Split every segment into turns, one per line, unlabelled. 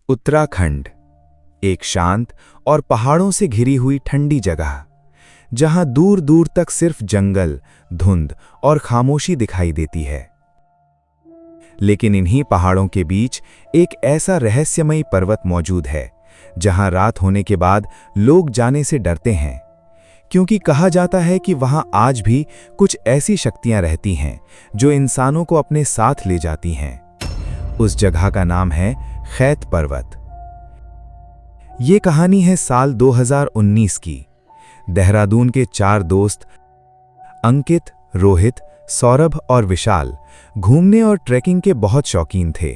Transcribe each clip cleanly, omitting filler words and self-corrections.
उत्तराखंड, एक शांत और पहाड़ों से घिरी हुई ठंडी जगह, जहां दूर दूर तक सिर्फ जंगल, धुंध और खामोशी दिखाई देती है। लेकिन इन्हीं पहाड़ों के बीच एक ऐसा रहस्यमयी पर्वत मौजूद है जहां रात होने के बाद लोग जाने से डरते हैं, क्योंकि कहा जाता है कि वहां आज भी कुछ ऐसी शक्तियां रहती हैं जो इंसानों को अपने साथ ले जाती हैं। उस जगह का नाम है खैत पर्वत। ये कहानी है साल 2019 की। देहरादून के 4 दोस्त अंकित, रोहित, सौरभ और विशाल घूमने और ट्रैकिंग के बहुत शौकीन थे।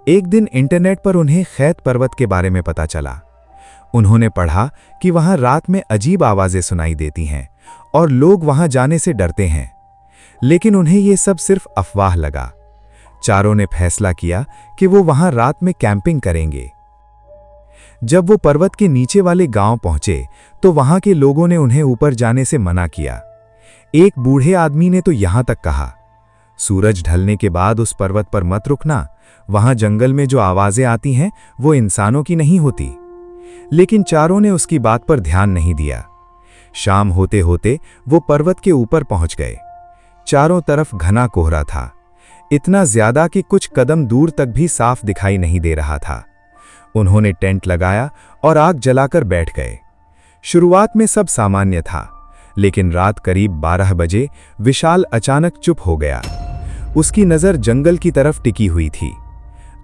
एक दिन इंटरनेट पर उन्हें खैत पर्वत के बारे में पता चला। उन्होंने पढ़ा कि वहां रात में अजीब आवाजें सुनाई देती हैं और लोग वहां जाने से डरते हैं। लेकिन उन्हें यह सब सिर्फ अफवाह लगा। चारों ने फैसला किया कि वो वहां रात में कैंपिंग करेंगे। जब वो पर्वत के नीचे वाले गांव पहुंचे तो वहां के लोगों ने उन्हें ऊपर जाने से मना किया। एक बूढ़े आदमी ने तो यहां तक कहा, सूरज ढलने के बाद उस पर्वत पर मत रुकना, वहां जंगल में जो आवाजें आती हैं वो इंसानों की नहीं होती। लेकिन चारों ने उसकी बात पर ध्यान नहीं दिया। शाम होते होते वो पर्वत के ऊपर पहुंच गए। चारों तरफ घना कोहरा था, इतना ज्यादा कि कुछ कदम दूर तक भी साफ दिखाई नहीं दे रहा था। उन्होंने टेंट लगाया और आग जलाकर बैठ गए। शुरुआत में सब सामान्य था, लेकिन रात करीब 12 बजे विशाल अचानक चुप हो गया। उसकी नजर जंगल की तरफ टिकी हुई थी।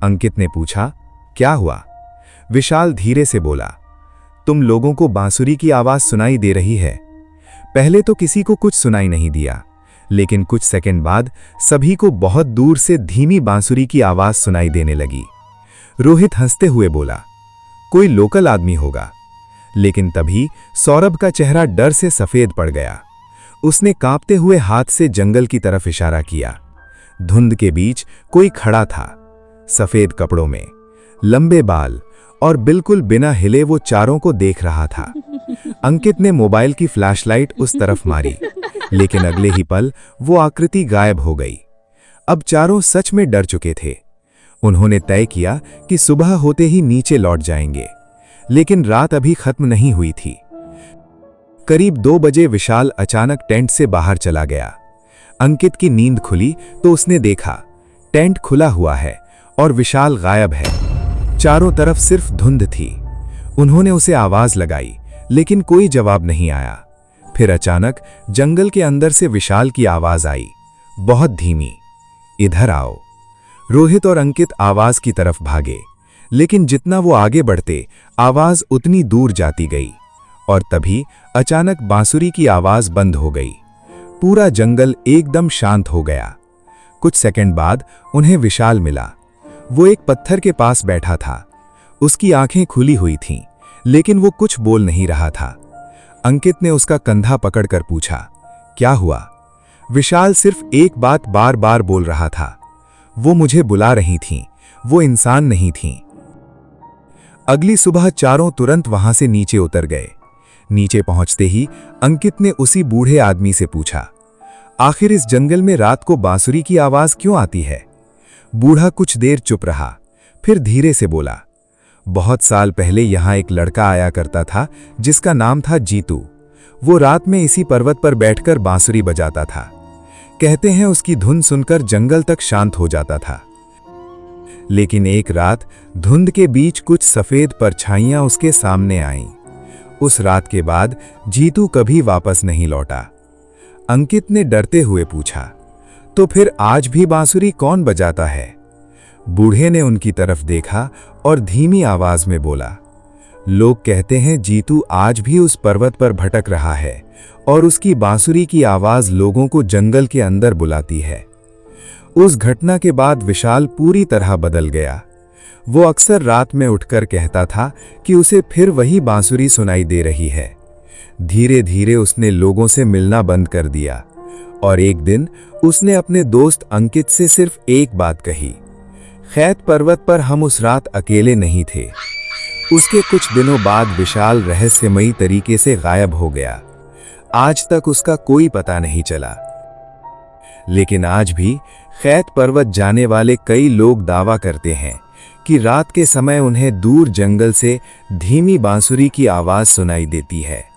अंकित ने पूछा, क्या हुआ? विशाल धीरे से बोला, तुम लोगों को बांसुरी की आवाज सुनाई दे रही है। पहले तो किसी को कुछ सुनाई नहीं दिया, लेकिन कुछ सेकंड बाद सभी को बहुत दूर से धीमी बांसुरी की आवाज सुनाई देने लगी। रोहित हंसते हुए बोला, कोई लोकल आदमी होगा। लेकिन तभी सौरभ का चेहरा डर से सफेद पड़ गया। उसने कांपते हुए हाथ से जंगल की तरफ इशारा किया। धुंध के बीच कोई खड़ा था, सफेद कपड़ों में, लंबे बाल और बिल्कुल बिना हिले वो चारों को देख रहा था। अंकित ने मोबाइल की फ्लैशलाइट उस तरफ मारी, लेकिन अगले ही पल वो आकृति गायब हो गई। अब चारों सच में डर चुके थे। उन्होंने तय किया कि सुबह होते ही नीचे लौट जाएंगे, लेकिन रात अभी खत्म नहीं हुई थी। करीब 2 बजे विशाल अचानक टेंट से बाहर चला गया। अंकित की नींद खुली तो उसने देखा टेंट खुला हुआ है और विशाल गायब है। चारों तरफ सिर्फ धुंध थी। उन्होंने उसे आवाज लगाई, लेकिन कोई जवाब नहीं आया। फिर अचानक जंगल के अंदर से विशाल की आवाज आई, बहुत धीमी, इधर आओ। रोहित और अंकित आवाज की तरफ भागे, लेकिन जितना वो आगे बढ़ते आवाज उतनी दूर जाती गई। और तभी अचानक बांसुरी की आवाज बंद हो गई। पूरा जंगल एकदम शांत हो गया। कुछ सेकंड बाद उन्हें विशाल मिला। वो एक पत्थर के पास बैठा था। उसकी आंखें खुली हुई थीं, लेकिन वो कुछ बोल नहीं रहा था। अंकित ने उसका कंधा पकड़कर पूछा, क्या हुआ? विशाल सिर्फ एक बात बार बार बोल रहा था, वो मुझे बुला रही थीं, वो इंसान नहीं थीं। अगली सुबह चारों तुरंत वहां से नीचे उतर गए। नीचे पहुंचते ही अंकित ने उसी बूढ़े आदमी से पूछा, आखिर इस जंगल में रात को बांसुरी की आवाज क्यों आती है? बूढ़ा कुछ देर चुप रहा, फिर धीरे से बोला, बहुत साल पहले यहां एक लड़का आया करता था जिसका नाम था जीतू। वो रात में इसी पर्वत पर बैठकर बांसुरी बजाता था। कहते हैं उसकी धुन सुनकर जंगल तक शांत हो जाता था। लेकिन एक रात धुंध के बीच कुछ सफेद परछाइयां उसके सामने आईं। उस रात के बाद जीतू कभी वापस नहीं लौटा। अंकित ने डरते हुए पूछा, तो फिर आज भी बांसुरी कौन बजाता है? बूढ़े ने उनकी तरफ देखा और धीमी आवाज में बोला, लोग कहते हैं जीतू आज भी उस पर्वत पर भटक रहा है और उसकी बांसुरी की आवाज लोगों को जंगल के अंदर बुलाती है। उस घटना के बाद विशाल पूरी तरह बदल गया। वो अक्सर रात में उठकर कहता था कि उसे फिर वही बांसुरी सुनाई दे रही है। धीरे धीरे उसने लोगों से मिलना बंद कर दिया और एक दिन उसने अपने दोस्त अंकित से सिर्फ एक बात कही, खैत पर्वत पर हम उस रात अकेले नहीं थे। उसके कुछ दिनों बाद विशाल रहस्यमयी तरीके से गायब हो गया। आज तक उसका कोई पता नहीं चला। लेकिन आज भी खैत पर्वत जाने वाले कई लोग दावा करते हैं कि रात के समय उन्हें दूर जंगल से धीमी बांसुरी की आवाज सुनाई देती है।